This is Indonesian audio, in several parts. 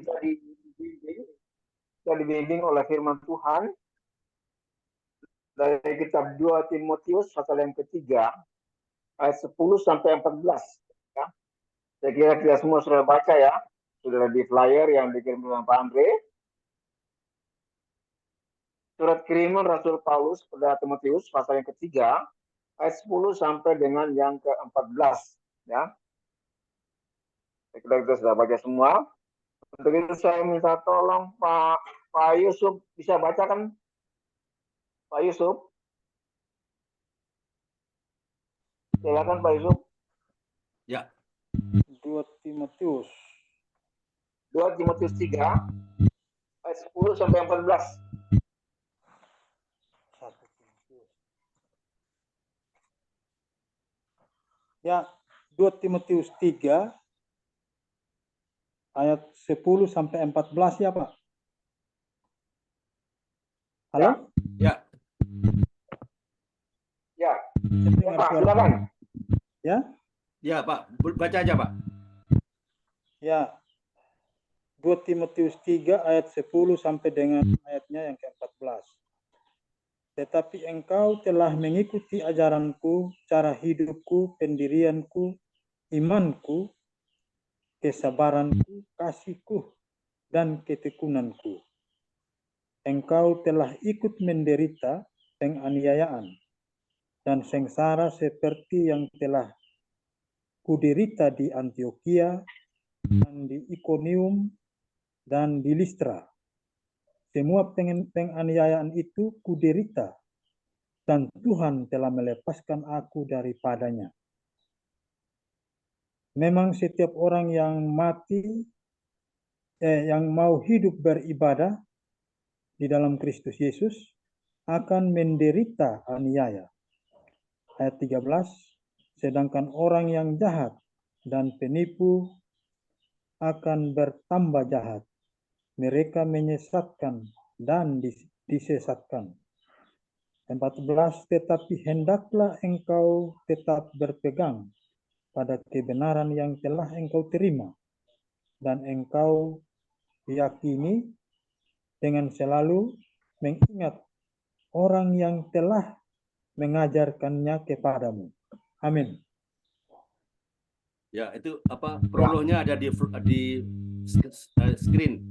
kita dibimbing oleh firman Tuhan dari kitab 2 Timotius pasal yang ketiga ayat 10 sampai 14. Ya. Saya kira kita semua sudah baca ya, sudah di flyer yang dikirim oleh Pak Andre. Surat kiriman Rasul Paulus kepada Timotius pasal yang ketiga ayat 10 sampai dengan yang ke-14. Ya. Saya kira kita sudah baca semua. Untuk itu saya minta tolong Pak Yusuf, bisa bacakan Pak Yusuf? Silakan Pak Yusuf. Ya. 2 Timotius 3 ayat 10 sampai 14. Ya, 2 Timotius 3 ayat 10 sampai 14 ya, Pak. Halo? Ya. Ya. Ya, Pak, silakan. Ya? Ya, Pak. Baca aja, Pak. Ya. 2 Timotius 3 ayat 10 sampai dengan ayatnya yang ke-14. Tetapi engkau telah mengikuti ajaranku, cara hidupku, pendirianku, imanku, kesabaranku, kasihku, dan ketekunanku. Engkau telah ikut menderita penganiayaan dan sengsara seperti yang telah kuderita di Antioquia dan di Ikonium dan di Listra. Semua penganiayaan itu kuderita dan Tuhan telah melepaskan aku daripadanya. Memang setiap orang yang yang mau hidup beribadah di dalam Kristus Yesus akan menderita aniaya. Ayat 13, sedangkan orang yang jahat dan penipu akan bertambah jahat. Mereka menyesatkan dan disesatkan. 14, tetapi hendaklah engkau tetap berpegang pada kebenaran yang telah engkau terima dan engkau yakini dengan selalu mengingat orang yang telah mengajarkannya kepadamu. Amin. Ya, itu apa prolognya ada di screen.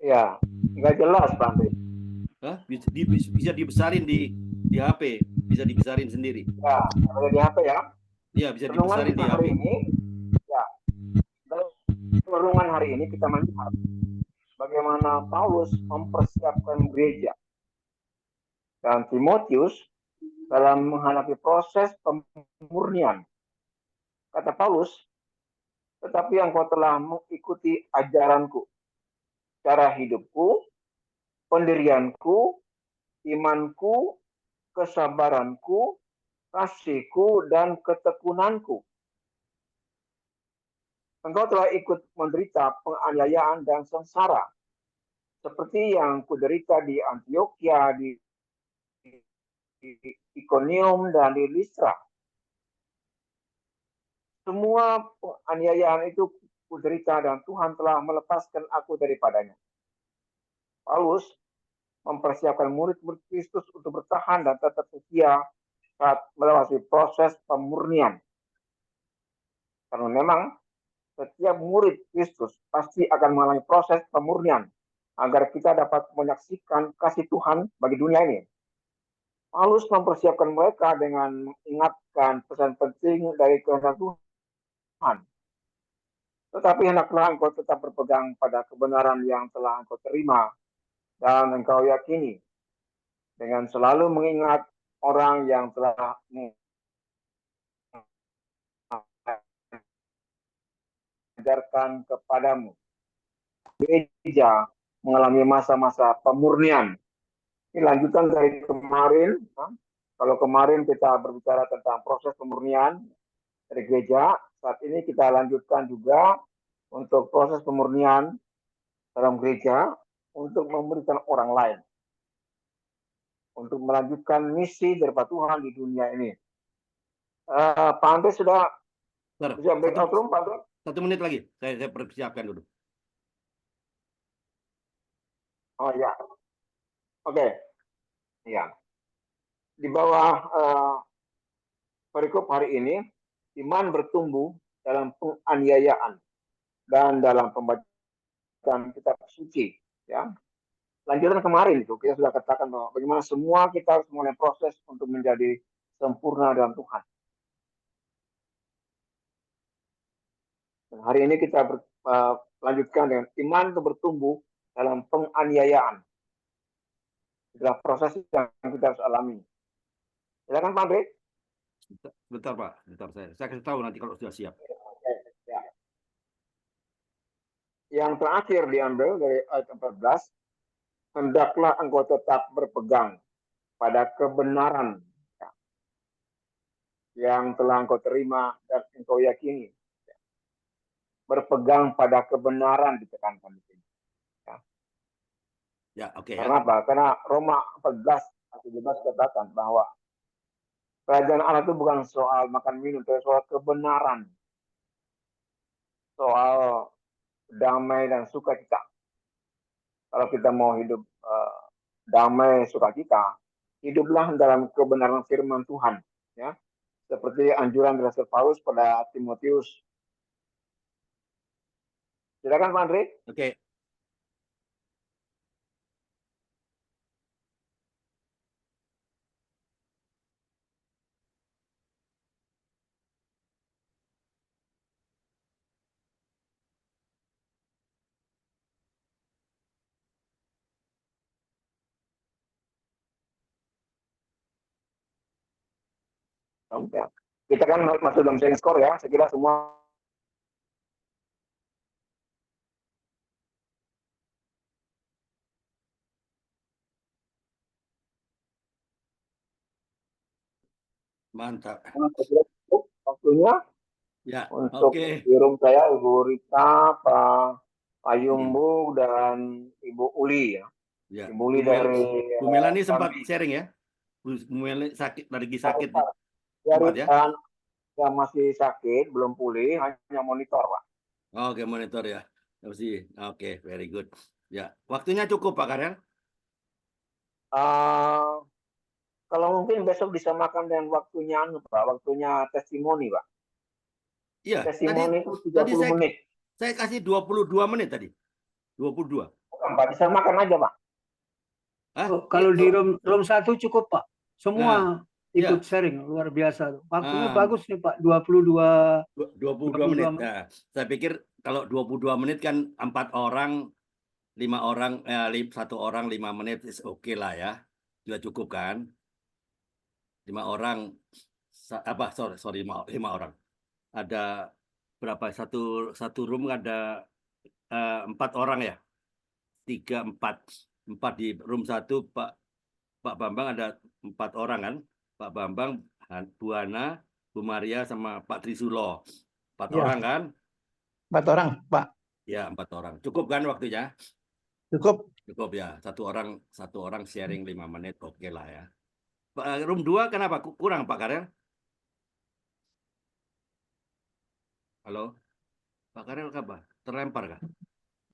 Ya, nggak jelas Pak Andre. Hah? Bisa dibesarin di HP, bisa dibesarin sendiri. Ya, ada di HP ya. Iya, bisa dibesarin di HP. Renungan hari ini kita melihat bagaimana Paulus mempersiapkan gereja dan Timotius dalam menghadapi proses pemurnian. Kata Paulus, tetapi engkau telah mengikuti ajaranku, cara hidupku, pendirianku, imanku, kesabaranku, kasihku, dan ketekunanku. Engkau telah ikut menderita penganiayaan dan sengsara, seperti yang kuderita di Antioquia, di Ikonium, dan di Listra. Semua penganiayaan itu kuderita dan Tuhan telah melepaskan aku daripadanya. Paulus mempersiapkan murid-murid Kristus untuk bertahan dan tetap setia saat melewati proses pemurnian. Karena memang setiap murid Kristus pasti akan mengalami proses pemurnian agar kita dapat menyaksikan kasih Tuhan bagi dunia ini. Paulus mempersiapkan mereka dengan mengingatkan pesan penting dari kehendak Tuhan. Tetapi hendaklah engkau tetap berpegang pada kebenaran yang telah engkau terima dan engkau yakini, dengan selalu mengingat orang yang telah mengajarkan kepadamu. Gereja mengalami masa-masa pemurnian. Ini lanjutan dari kemarin. Kalau kemarin kita berbicara tentang proses pemurnian dari gereja, saat ini kita lanjutkan juga untuk proses pemurnian dalam gereja untuk memberikan orang lain, untuk melanjutkan misi daripada Tuhan di dunia ini. Pak Andre sudah bisa breakout room, Pak Andre? 1 menit lagi, saya persiapkan dulu. Oh ya, oke. Ya. Di bawah perikop hari ini, iman bertumbuh dalam penganiayaan dan dalam pembacaan kitab suci. Ya, lanjutan kemarin itu kita sudah katakan bahwa bagaimana semua kita harus mulai proses untuk menjadi sempurna dalam Tuhan. Dan hari ini kita lanjutkan dengan iman itu bertumbuh dalam penganiayaan. Itulah proses yang kita harus alami. Silakan Pak Andre. Bentar Pak, bentar saya kasih tahu nanti kalau sudah siap. Ya. Yang terakhir diambil dari ayat 14, hendaklah engkau tetap berpegang pada kebenaran yang telah engkau terima dan engkau yakini. Berpegang pada kebenaran ditekankan di sini. Ya, oke Karena ya. apa? Karena Roma 14 ayat 15 katakan bahwa kerajaan Allah itu bukan soal makan minum, tapi soal kebenaran, soal damai dan sukacita. Kalau kita mau hidup damai sukacita, hiduplah dalam kebenaran firman Tuhan, ya. Seperti anjuran Rasul Paulus pada Timotius. Silakan Pak Andre. Oke. Kita kan masuk dalam sharing score ya. Saya kira semua Mantap. cukup waktunya Ya, untuk oke. di room saya Ibu Rita, Pak Yumbu dan Ibu Uli ya. Ya, Ibu Uli dari Bu Melani sempat Jambi. sharing ya. Bu Melani lagi sakit nih. Dari Sempat ya. yang masih sakit belum pulih hanya monitor Pak. Oke, monitor ya. Oke, very good. Ya, waktunya cukup Pak Karel. Kalau mungkin besok disamakan dengan waktunya Pak, waktunya testimoni Pak. Iya, Testimoni itu tadi 30 menit. saya kasih 22 menit tadi. 22. Bukan Pak, disamakan aja Pak. Hah? Kalau di room 1 cukup Pak. Semua ya. ikut sharing, luar biasa. Waktunya Ah. bagus nih Pak, 22 menit. Nah, saya pikir kalau 22 menit kan 4 orang, 5 orang, 1 orang 5 menit is oke lah ya. Sudah cukup kan? 5 orang sorry 5 orang. Ada berapa? Satu room ada 4 orang ya? 3, 4 di room 1 Pak Bambang ada 4 orang kan? Pak Bambang, Bu Hana, Bu Maria sama Pak Trisulo. 4 Ya. orang kan? 4 orang Pak. Ya, 4 orang. Cukup kan waktunya? Cukup. Cukup ya. Satu orang sharing 5 menit oke lah ya. Room 2 kenapa? Kurang Pak Karel? Halo? Pak Karel apa? Terlempar kah?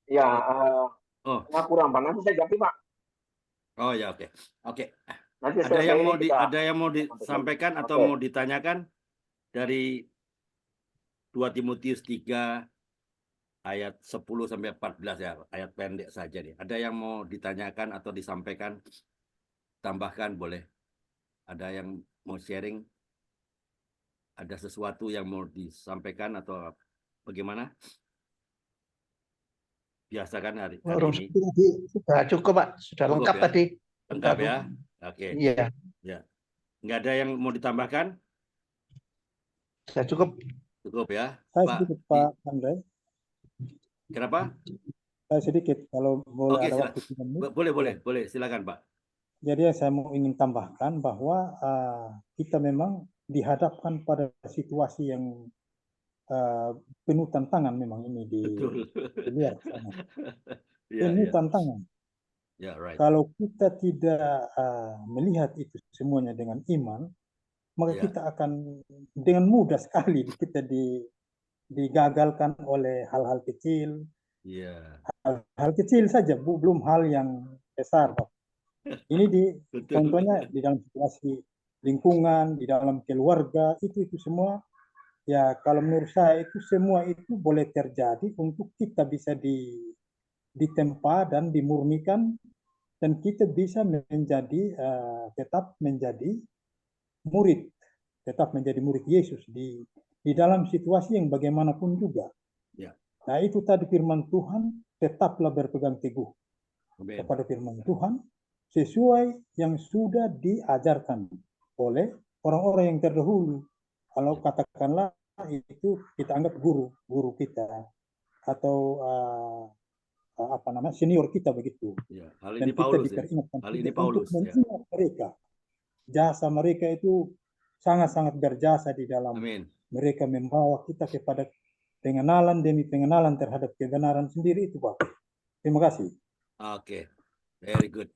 Ya, Oh. kurang Pak. Nanti saya ganti Pak. Oh ya, oke. Oke. Nanti Ada yang mau disampaikan atau mau ditanyakan dari 2 Timotius 3 ayat 10 sampai 14 ya, ayat pendek saja nih. Ada yang mau ditanyakan atau disampaikan? Tambahkan boleh. Ada yang mau sharing? Ada sesuatu yang mau disampaikan atau bagaimana? Biasa kan hari ini? Sudah cukup Pak, sudah cukup, lengkap ya? Tadi. Lengkap ya? Oke. Iya. Ya. Nggak ada yang mau ditambahkan? Sudah cukup. Cukup ya. Saya sedikit Pak Andre. Kenapa? Saya sedikit kalau boleh. Oke, ada waktu 3 menit. Boleh. Silakan Pak. Jadi saya mau ingin tambahkan bahwa kita memang dihadapkan pada situasi yang penuh tantangan memang ini di luar sana. Penuh tantangan. Yeah, right. Kalau kita tidak melihat itu semuanya dengan iman, maka kita akan dengan mudah sekali kita digagalkan oleh hal-hal kecil. Hal-hal kecil saja, belum hal yang besar, Pak. Ini Betul. contohnya di dalam situasi lingkungan, di dalam keluarga, itu semua. Ya, kalau menurut saya itu semua itu boleh terjadi untuk kita bisa ditempa dan dimurnikan, dan kita bisa menjadi tetap menjadi murid, tetap menjadi murid Yesus di dalam situasi yang bagaimanapun juga. Ya. Nah, itu tadi firman Tuhan, tetaplah berpegang teguh Amen. kepada firman Tuhan sesuai yang sudah diajarkan oleh orang-orang yang terdahulu. Kalau katakanlah itu kita anggap guru kita atau apa namanya senior kita begitu. Ya, hal Dan ini kita Paulus ya. diperingatkan Hal juga ini untuk Paulus ya. mengingat mereka. Jasa mereka itu sangat-sangat berjasa di dalam Amin. mereka membawa kita kepada pengenalan demi pengenalan terhadap kebenaran sendiri itu, Pak. Terima kasih. Oke, very good.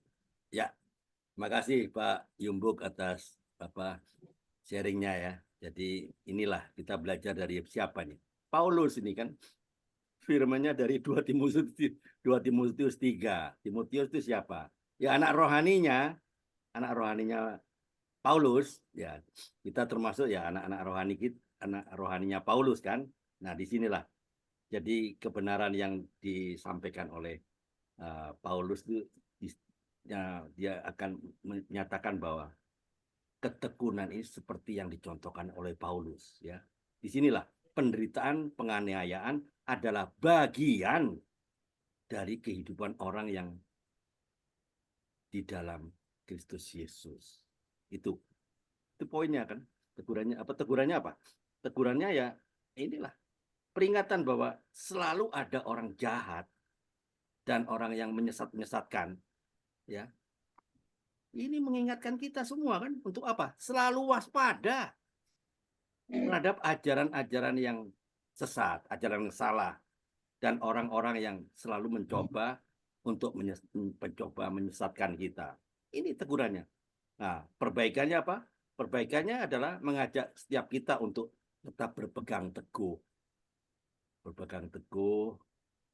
Ya, terima kasih Pak Yumbuk atas sharingnya ya. Jadi inilah kita belajar dari siapa nih? Paulus ini kan firmannya dari 2 Timotius 3. Timotius itu siapa? Ya anak rohaninya Paulus ya. Kita termasuk ya anak-anak rohani kita, anak rohaninya Paulus kan. Nah, disinilah jadi kebenaran yang disampaikan oleh Paulus itu dia akan menyatakan bahwa ketekunan ini seperti yang dicontohkan oleh Paulus ya. Disinilah penderitaan, penganiayaan adalah bagian dari kehidupan orang yang di dalam Kristus Yesus. Itu poinnya kan. Tegurannya apa? Tegurannya ya inilah peringatan bahwa selalu ada orang jahat dan orang yang menyesatkan ya. Ini mengingatkan kita semua kan untuk apa? Selalu waspada terhadap ajaran-ajaran yang sesat, ajaran yang salah, dan orang-orang yang selalu mencoba untuk menyesatkan kita. Ini tegurannya. Nah, perbaikannya apa? Perbaikannya adalah mengajak setiap kita untuk tetap berpegang teguh. Berpegang teguh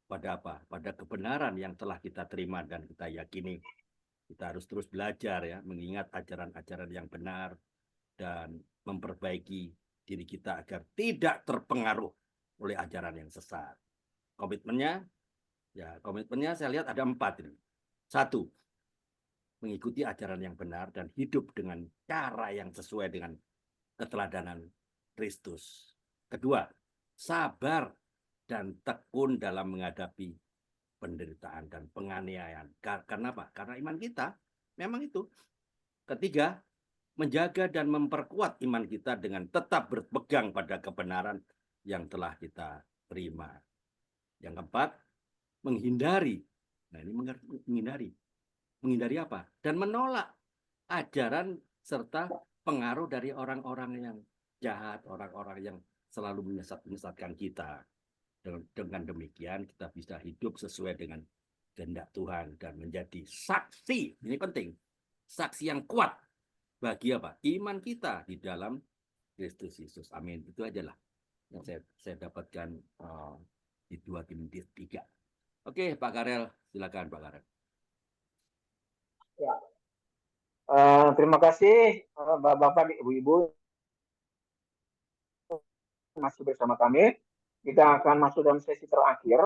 pada apa? Pada kebenaran yang telah kita terima dan kita yakini. Kita harus terus belajar ya, mengingat ajaran-ajaran yang benar dan memperbaiki diri kita agar tidak terpengaruh oleh ajaran yang sesat. Komitmennya saya lihat ada 4 ini. 1, mengikuti ajaran yang benar dan hidup dengan cara yang sesuai dengan keteladanan Kristus. 2, sabar dan tekun dalam menghadapi penderitaan dan penganiayaan. Karena apa? Karena iman kita memang itu. 3, menjaga dan memperkuat iman kita dengan tetap berpegang pada kebenaran yang telah kita terima. Yang 4, menghindari. Nah, ini menghindari apa? Dan menolak ajaran serta pengaruh dari orang-orang yang jahat, orang-orang yang selalu menyesatkan kita. Dengan demikian kita bisa hidup sesuai dengan kehendak Tuhan dan menjadi saksi. Ini penting. Saksi yang kuat bagi apa? Iman kita di dalam Kristus Yesus. Amin. Itu ajalah yang saya dapatkan di 2 Timotius 3. Oke, Pak Karel, silakan Pak Karel. Ya. Terima kasih Bapak, Ibu-ibu masih bersama kami. Kita akan masuk dalam sesi terakhir.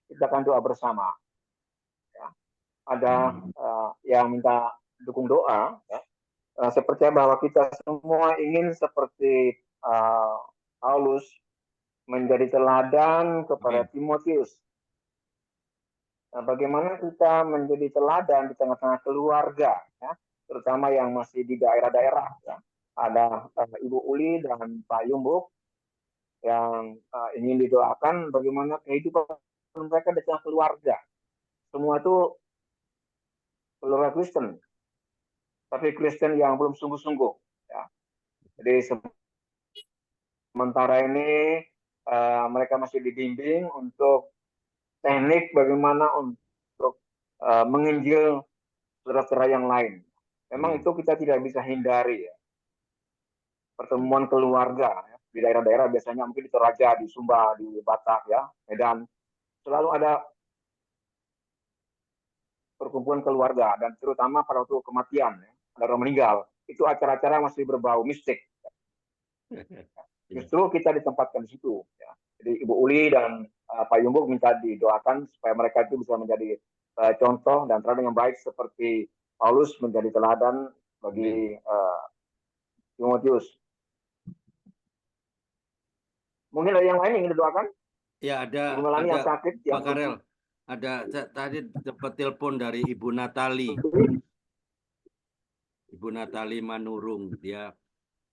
Kita akan doa bersama. Ya. Ada yang minta dukung doa. Ya. Saya percaya bahwa kita semua ingin seperti Paulus menjadi teladan kepada Timotius. Nah, bagaimana kita menjadi teladan di tengah-tengah keluarga, ya, terutama yang masih di daerah-daerah. Ya. Ada Ibu Uli dan Pak Yumbuk yang ingin didoakan bagaimana kehidupan mereka di tengah keluarga. Semua itu keluarga Kristen, tapi Kristen yang belum sungguh-sungguh. Ya. Jadi sementara ini mereka masih dibimbing untuk teknik bagaimana untuk menginjil saudara-saudara yang lain. Memang itu kita tidak bisa hindari ya. Pertemuan keluarga ya. Di daerah-daerah biasanya mungkin di Toraja, di Sumba, di Batak ya, Medan, selalu ada perkumpulan keluarga dan terutama pada waktu kematian, ya, ada orang meninggal, itu acara-acara masih berbau mistik. Justru kita ditempatkan di situ. Ya. Jadi Ibu Uli dan Pak Yumbuk minta didoakan supaya mereka itu bisa menjadi contoh dan teladan yang baik seperti Paulus menjadi teladan bagi Timotius. Mungkin ada yang lain yang ingin didoakan? Ya, ada yang sakit, Pak Karel. Ada tadi dapat telepon dari Ibu Natali. Ibu Natali Manurung, dia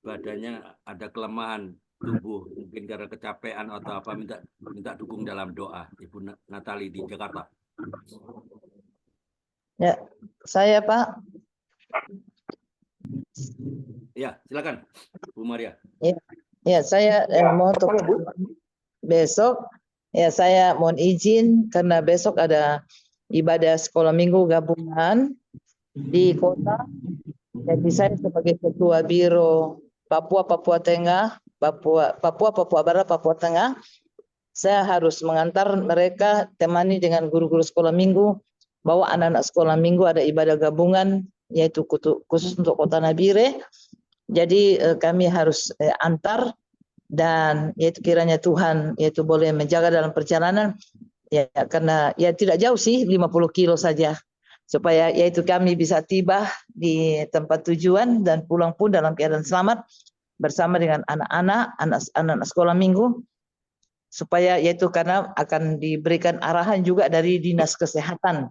badannya ada kelemahan tubuh, mungkin karena kecapean atau apa, minta dukung dalam doa. Ibu Natali di Jakarta. Ya, saya Pak. Ya, silakan Bu Maria. Ya, saya mohon untuk besok. Ya, saya mohon izin karena besok ada ibadah sekolah minggu gabungan di kota. Jadi saya sebagai ketua biro Papua Tengah, Papua Barat, Papua Tengah, saya harus mengantar mereka, temani dengan guru-guru sekolah minggu, bahwa anak-anak sekolah minggu ada ibadah gabungan, yaitu khusus untuk Kota Nabire. Jadi kami harus antar, dan yaitu kiranya Tuhan yaitu boleh menjaga dalam perjalanan, ya, karena ya tidak jauh sih, 50 kilo saja, supaya yaitu kami bisa tiba di tempat tujuan dan pulang pun dalam keadaan selamat bersama dengan anak-anak sekolah minggu, supaya yaitu karena akan diberikan arahan juga dari Dinas Kesehatan.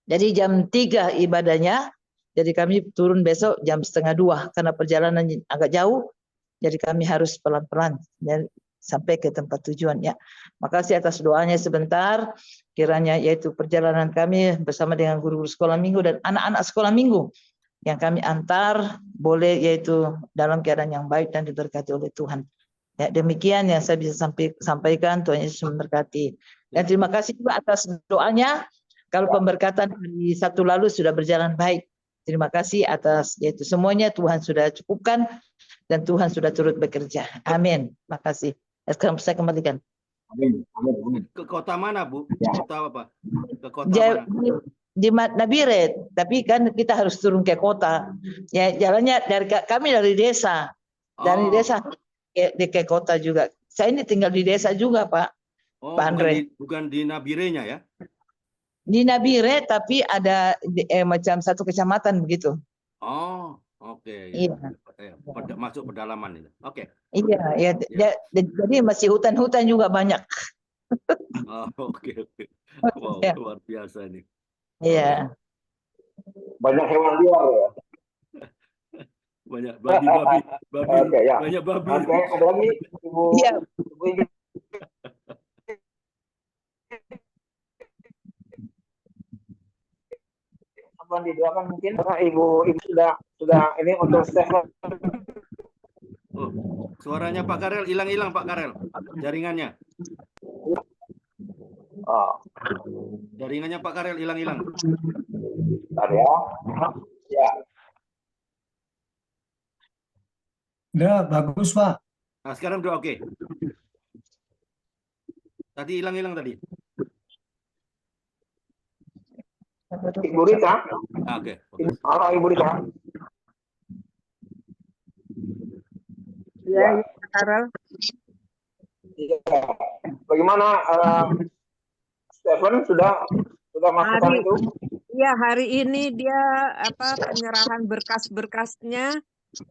Jadi jam 3 ibadahnya, jadi kami turun besok jam 1:30 karena perjalanan agak jauh, jadi kami harus pelan-pelan sampai ke tempat tujuan, ya. Makasih atas doanya sebentar, kiranya yaitu perjalanan kami bersama dengan guru-guru sekolah minggu dan anak-anak sekolah minggu yang kami antar boleh yaitu dalam keadaan yang baik dan diberkati oleh Tuhan. Ya, demikian yang saya bisa sampaikan. Tuhan Yesus memberkati. Dan terima kasih juga atas doanya. Kalau pemberkatan di Sabtu lalu sudah berjalan baik. Terima kasih atas yaitu semuanya Tuhan sudah cukupkan dan Tuhan sudah turut bekerja. Amin. Makasih. Sekarang saya kembalikan. Amin. Ke kota mana, Bu? Kota apa? Ke kota mana? Di Nabire, tapi kan kita harus turun ke kota. Ya, jalannya kami dari desa. Dari desa ke kota juga. Saya ini tinggal di desa juga, Pak. Oh, Pak Andre. Bukan di Nabirenya ya? Di Nabire, tapi ada macam satu kecamatan begitu. Oh, oke. Iya. Masuk pedalaman itu. Oke. Iya, ya. Jadi masih hutan-hutan juga banyak. Oh, oke. Wow, Ya. luar biasa ini. Iya. Banyak hewan liar ya. Banyak babi. Oke, ya. Banyak babi. Oke, ada lagi Ibu. Iya. Ibu ingin apa didoakan mungkin karena ibu sudah ini untuk Stefan. Oh, suaranya Pak Karel hilang Pak Karel. Jaringannya. Oh, Jaringannya Pak Karel hilang. bentar ya. Ya. Udah bagus, Pak. Nah, sekarang udah oke. Tadi hilang tadi. Ibu Rita. Oke. Halo Ibu Rita. Ya, Pak Karel. Ya. Bagaimana Stephen sudah masukkan itu? Iya, hari ini dia penyerahan berkas-berkasnya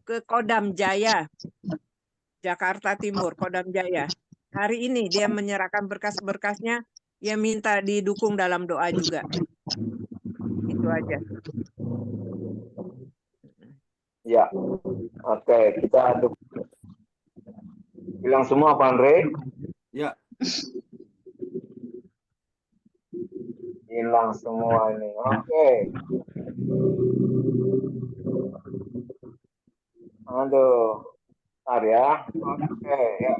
ke Kodam Jaya, Jakarta Timur, Kodam Jaya. Hari ini dia menyerahkan berkas-berkasnya, dia minta didukung dalam doa juga. Itu aja. Ya. Oke, kita bilang semua Pak Andre. Ya. Hilang semua ini. Oke. Aduh. Bentar ya. Oke, ya.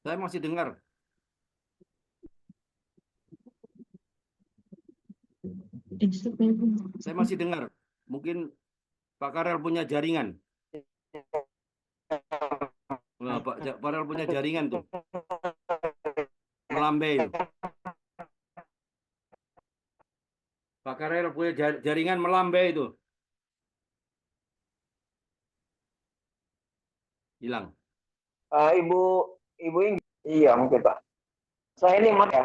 Saya masih dengar. Saya masih dengar. Mungkin Pak Karel punya jaringan. Nah, Pak Karel punya jaringan tuh. melambai itu. Pak Karel punya jaringan melambai itu. Hilang. Ibu Inggit. Iya mungkin Pak. Saya ini Mas ya.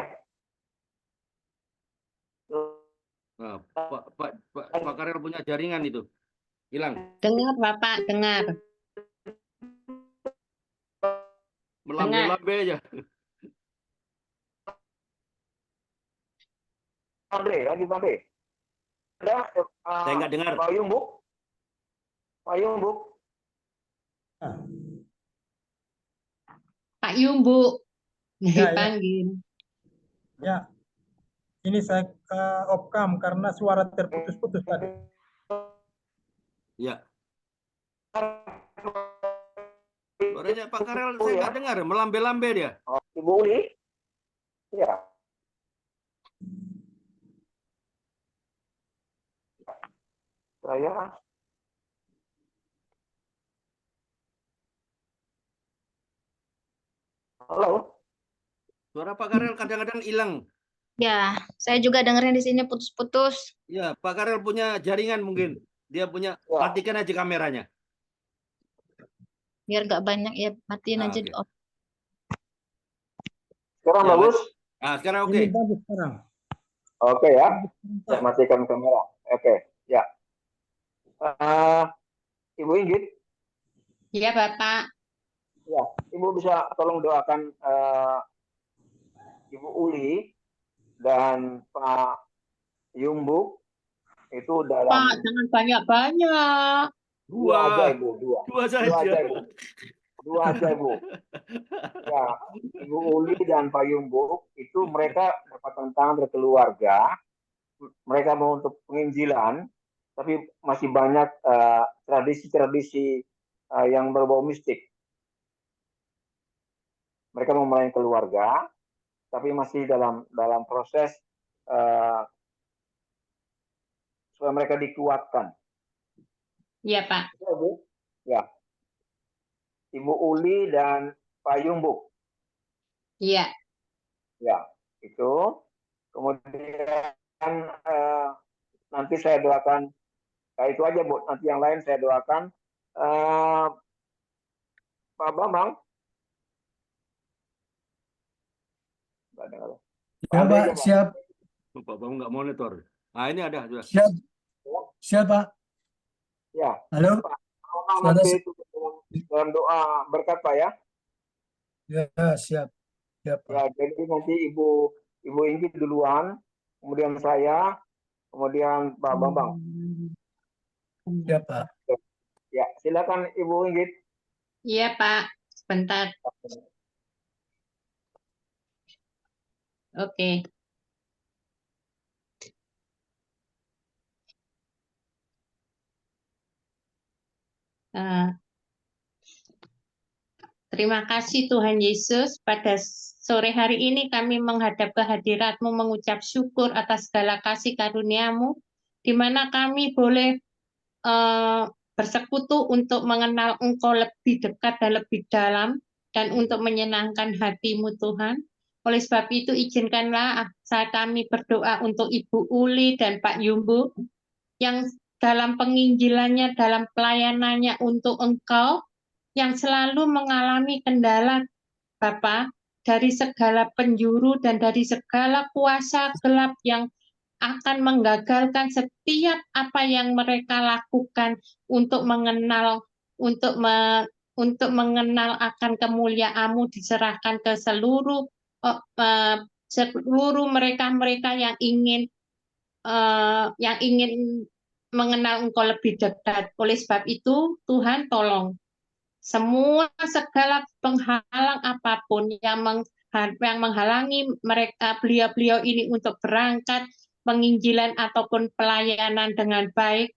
Nah, Pak Karel punya jaringan itu. Hilang. Dengar Bapak, dengar. Melambai-lambai aja. Lagi Andre. Ada Saya nggak dengar. Pak Yumbuk. Pak Yumbuk. Pak Yumbu Ya, ya. dipanggil. Ya, ini saya off cam karena suara terputus-putus tadi. Ya. Suaranya Pak Karel saya nggak dengar. Melambai-lambai dia. Oh, Ibu Uli. Ya. Saya halo. Suara Pak Karel kadang-kadang hilang. Ya, saya juga dengerin di sini putus-putus. Ya, Pak Karel punya jaringan mungkin. Dia punya, Ya. matikan aja kameranya. Biar nggak banyak ya, matiin aja Oke. di off. Sekarang Ya, bagus. Nah, sekarang oke. Ini bagus sekarang. Oke ya. Saya matikan kamera. Oke, ya. Ibu Inggit, Iya Bapak. ya, Ibu bisa tolong doakan Ibu Uli dan Pak Yumbuk itu dalam Pak, jangan banyak-banyak. dua aja Dua. Ibu, dua. Dua Dua aja saja. Ibu. Dua aja Ibu. Ya, Ibu Uli dan Pak Yumbuk itu mereka dapat tantangan dari keluarga. Mereka mau untuk penginjilan, tapi masih banyak tradisi-tradisi yang berbau mistik. Mereka mau melayani keluarga, tapi masih dalam proses supaya mereka dikuatkan. Iya Pak. Ya, Bu. Ya. Ibu Uli dan Pak Yumbuk. Iya. Ya, itu. Kemudian nanti saya doakan, itu aja Bu. Nanti yang lain saya doakan. Pak Bambang. Ya Pak, siap. Pak Bang nggak monitor. Nah, ini ada sudah. Siap. Siap Pak. Ya. Halo. Pak nanti itu dalam doa berkat Pak ya. Ya, siap. Siap Pak. Ya, jadi nanti Ibu Inggit duluan, kemudian saya, kemudian Pak Bambang. Siap Pak. Ya, silakan Ibu Inggit. Iya Pak. Sebentar. Oke. Terima kasih Tuhan Yesus, pada sore hari ini kami menghadap kehadirat-Mu mengucap syukur atas segala kasih karunia-Mu, di mana kami boleh bersekutu untuk mengenal Engkau lebih dekat dan lebih dalam, dan untuk menyenangkan hati-Mu Tuhan. Oleh sebab itu izinkanlah saat kami berdoa untuk Ibu Uli dan Pak Yumbu, yang dalam penginjilannya, dalam pelayanannya untuk Engkau, yang selalu mengalami kendala Bapa, dari segala penjuru dan dari segala kuasa gelap yang akan menggagalkan setiap apa yang mereka lakukan untuk mengenal akan kemuliaan-Mu, diserahkan ke seluruh mereka yang ingin mengenal Engkau lebih dekat. Oleh sebab itu, Tuhan tolong semua segala penghalang apapun yang menghalangi mereka, beliau-beliau ini untuk berangkat penginjilan ataupun pelayanan dengan baik,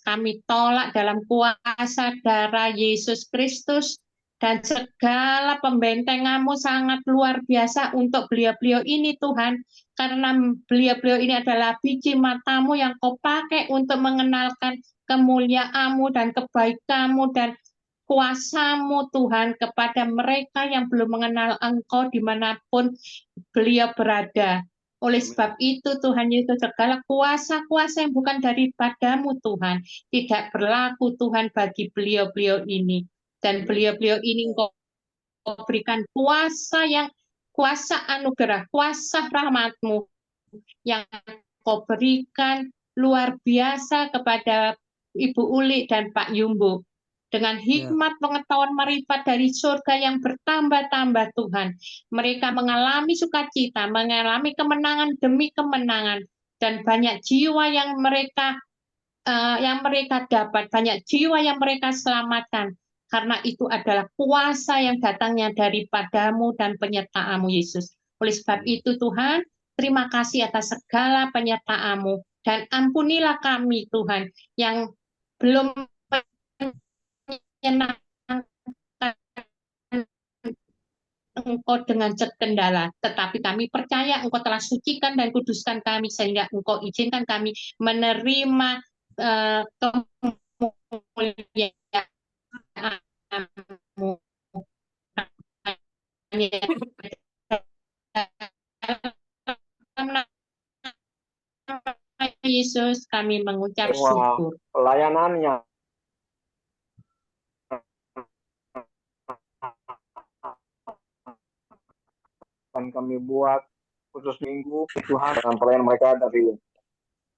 kami tolak dalam kuasa darah Yesus Kristus, dan segala pembentengan-Mu sangat luar biasa untuk beliau-beliau ini Tuhan, karena beliau-beliau ini adalah biji mata-Mu yang Kau pakai untuk mengenalkan kemuliaan-Mu dan kebaikan-Mu, dan kuasa-Mu Tuhan kepada mereka yang belum mengenal Engkau dimanapun beliau berada. Oleh sebab itu Tuhan Yesus, segala kuasa-kuasa yang bukan daripada-Mu Tuhan tidak berlaku Tuhan bagi beliau-beliau ini. Dan beliau-beliau ini Engkau berikan kuasa anugerah, kuasa rahmat-Mu yang Kau berikan luar biasa kepada Ibu Uli dan Pak Yumbo. Dengan hikmat, pengetahuan, marifat dari surga yang bertambah-tambah Tuhan. Mereka mengalami sukacita, mengalami kemenangan demi kemenangan. Dan banyak jiwa yang mereka dapat, banyak jiwa yang mereka selamatkan. Karena itu adalah kuasa yang datangnya daripada-Mu dan penyertaan-Mu, Yesus. Oleh sebab itu Tuhan, terima kasih atas segala penyertaan-Mu. Dan ampunilah kami Tuhan, yang belum menyenangkan Engkau dengan kendala, tetapi kami percaya Engkau telah sucikan dan kuduskan kami, sehingga Engkau izinkan kami menerima kemuliaan-Mu. Yesus, kami mengucap syukur. Pelayanannya akan kami buat khusus minggu Tuhan, dengan pelayan mereka dari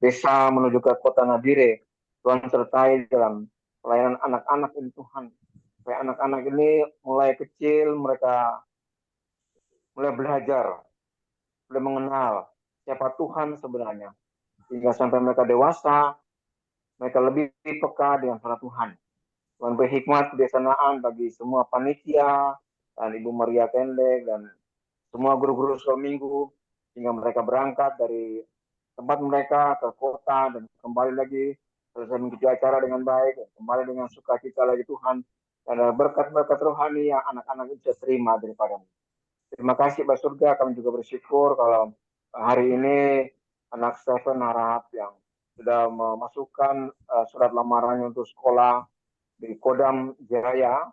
desa menuju ke kota Nabire. Tuhan sertai dalam pelayanan anak-anak ini Tuhan. Supaya anak-anak ini mulai kecil mereka mulai belajar, mulai mengenal siapa Tuhan sebenarnya. Hingga sampai mereka dewasa, mereka lebih peka dengan suara Tuhan. Tuhan beri hikmat kebijaksanaan bagi semua panitia dan Ibu Maria Kendek dan semua guru-guru sekolah minggu, hingga mereka berangkat dari tempat mereka ke kota dan kembali lagi selesai mengikuti acara dengan baik, dan kembali dengan sukacita lagi Tuhan, dan berkat-berkat rohani yang anak-anak bisa terima daripada-Mu. Terima kasih Bapak Surga, kami juga bersyukur kalau hari ini anak Stephen Harap yang sudah memasukkan surat lamarannya untuk sekolah di Kodam Jaya.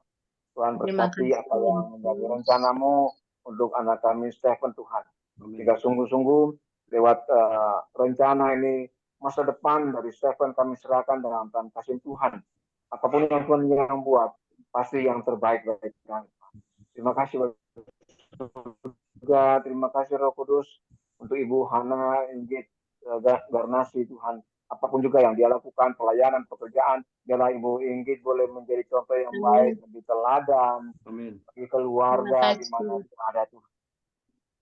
Tuhan berkati apa yang menjadi rencana-Mu untuk anak kami Stephen Tuhan. Jika sungguh-sungguh lewat rencana ini, masa depan dari Stephen kami serahkan dalam tangan kasih Tuhan. Apapun yang Tuhan yang buat, pasti yang terbaik bagi kami. Terima kasih juga, terima kasih Roh Kudus untuk Ibu Hana Inggit Garnasi Tuhan. Apapun juga yang dia lakukan, pelayanan, pekerjaan, biarlah Ibu Inggit boleh menjadi contoh yang baik, lebih teladan, bagi keluarga di mana ada Tuhan.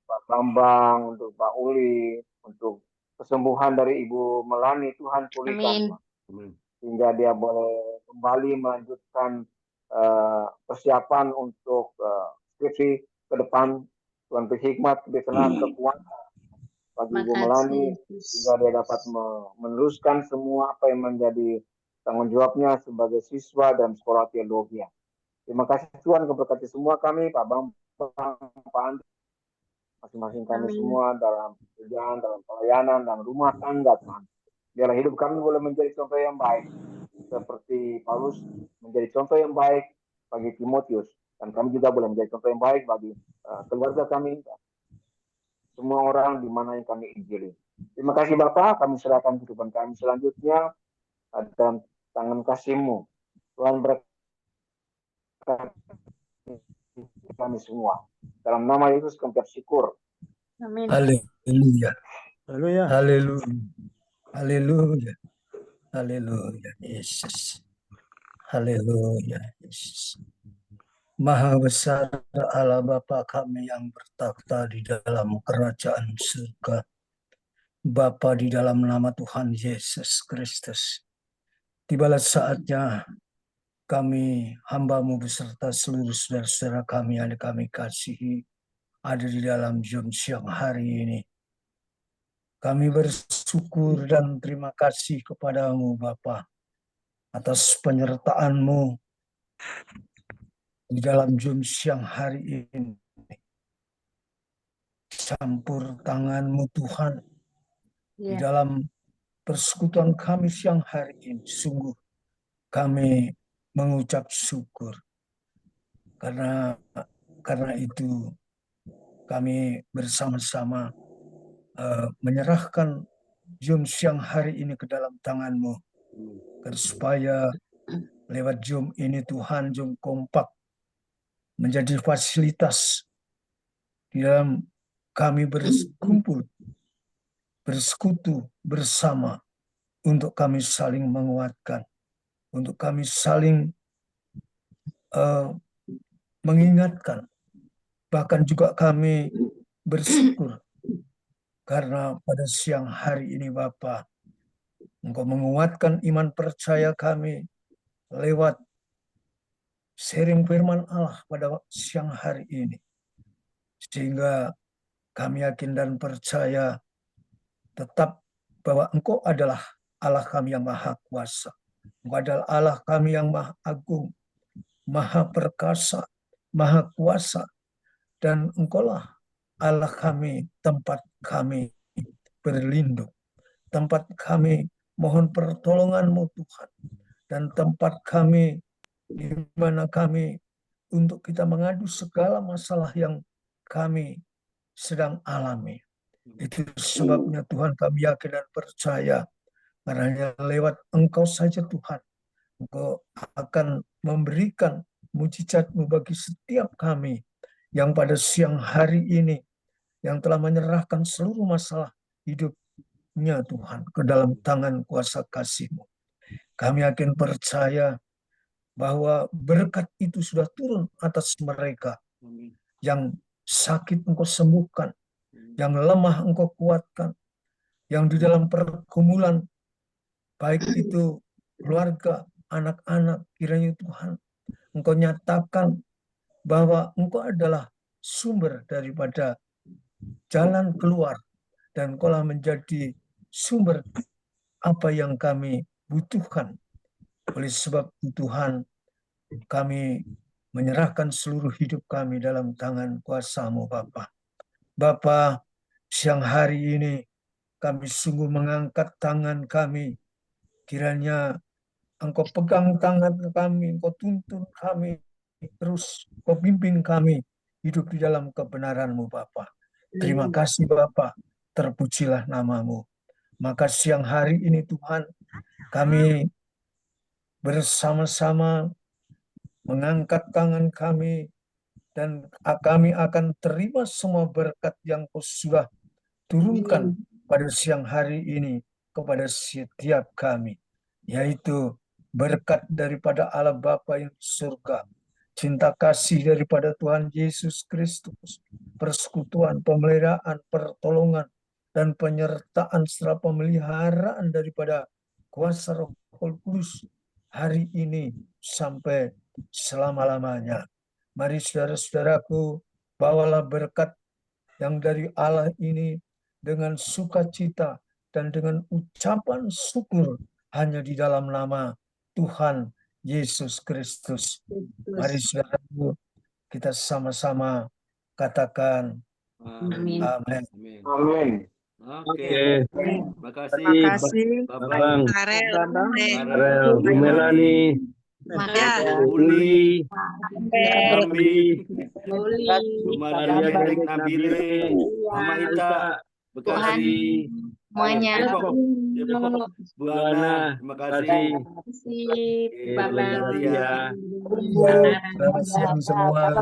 Pak Bambang, untuk Pak Uli, untuk kesembuhan dari Ibu Melani, Tuhan pulihkan. Sehingga dia boleh kembali melanjutkan persiapan untuk skripsi ke depan. Tuhan beri hikmat, kebijaksanaan, kekuatan bagi Ibu Melani, sehingga dia dapat meneruskan semua apa yang menjadi tanggung jawabnya sebagai siswa dan sekolah teologi. Terima kasih Tuhan, keberkati semua kami, Pak Bambang, Pak Andri, masing-masing kami semua dalam pekerjaan, dalam pelayanan, dalam rumah tangga Tuhan. Biarlah hidup kami boleh menjadi contoh yang baik, seperti Paulus menjadi contoh yang baik bagi Timotius, dan kami juga boleh menjadi contoh yang baik bagi keluarga kami, semua orang di mana yang kami injili. Terima kasih Bapak, kami serahkan kehidupan kami selanjutnya dalam tangan kasih-Mu. Tuhan berkati kami semua. Dalam nama Yesus kami bersyukur. Amin. Haleluya. Haleluya. Haleluya. Haleluya. Haleluya. Yesus. Haleluya. Yesus. Maha besar Allah Bapa kami yang bertakhta di dalam kerajaan surga. Bapa, di dalam nama Tuhan Yesus Kristus, tibalah saatnya kami hamba-Mu beserta seluruh saudara-saudara kami yang kami kasihi ada di dalam Zoom siang hari ini. Kami bersyukur dan terima kasih kepada-Mu Bapa atas penyertaan-Mu di dalam Zoom siang hari ini. Campur tangan-Mu Tuhan di dalam persekutuan kami siang hari ini. Sungguh kami mengucap syukur. Karena itu kami bersama-sama menyerahkan Zoom siang hari ini ke dalam tangan-Mu, supaya lewat Zoom ini Tuhan, Zoom kompak menjadi fasilitas di dalam kami berkumpul, bersekutu bersama, untuk kami saling menguatkan, untuk kami saling mengingatkan, bahkan juga kami bersyukur karena pada siang hari ini Bapa, Engkau menguatkan iman percaya kami lewat sharing firman Allah pada siang hari ini, sehingga kami yakin dan percaya tetap bahwa Engkau adalah Allah kami yang maha kuasa, Engkau adalah Allah kami yang maha agung, maha perkasa, maha kuasa, dan Engkaulah Allah kami, tempat kami berlindung, tempat kami mohon pertolongan-Mu Tuhan, dan tempat kami di mana kami untuk kita mengadu segala masalah yang kami sedang alami. Itu sebabnya Tuhan kami yakin dan percaya, karena lewat Engkau saja Tuhan, Engkau akan memberikan mujizat-Mu bagi setiap kami yang pada siang hari ini yang telah menyerahkan seluruh masalah hidupnya Tuhan ke dalam tangan kuasa kasih-Mu. Kami yakin percaya bahwa berkat itu sudah turun atas mereka. Yang sakit Engkau sembuhkan, yang lemah Engkau kuatkan, yang di dalam pergumulan, baik itu keluarga, anak-anak, kiranya Tuhan Engkau nyatakan bahwa Engkau adalah sumber daripada jalan keluar, dan Engkaulah menjadi sumber apa yang kami butuhkan. Oleh sebab itu Tuhan, kami menyerahkan seluruh hidup kami dalam tangan kuasa-Mu Bapa. Bapa, siang hari ini kami sungguh mengangkat tangan kami. Kiranya Engkau pegang tangan kami, Engkau tuntun kami, terus Engkau pimpin kami hidup di dalam kebenaran-Mu Bapa. Terima kasih Bapa, terpujilah nama-Mu. Maka siang hari ini Tuhan, kami bersama-sama mengangkat tangan kami, dan kami akan terima semua berkat yang Kau sudah turunkan pada siang hari ini kepada setiap kami, yaitu berkat daripada Allah Bapa yang di surga, cinta kasih daripada Tuhan Yesus Kristus, persekutuan, pemeliharaan, pertolongan, dan penyertaan serta pemeliharaan daripada kuasa Roh Kudus hari ini sampai selama-lamanya. Mari saudara-saudaraku, bawalah berkat yang dari Allah ini dengan sukacita dan dengan ucapan syukur hanya di dalam nama Tuhan Yesus Kristus. Mari saudaraku, kita sama-sama katakan Amin. amin. Amin. Oke. Terima kasih. Terima kasih. Babang. Babang. Bu Melani. Uli. Rambi. Bu Maria Derek Nabile. Mama Ita. Bekasi. Semuanya. Bu Ana. Terima kasih. Terima kasih, Bapak. Ya. Selamat siang semua.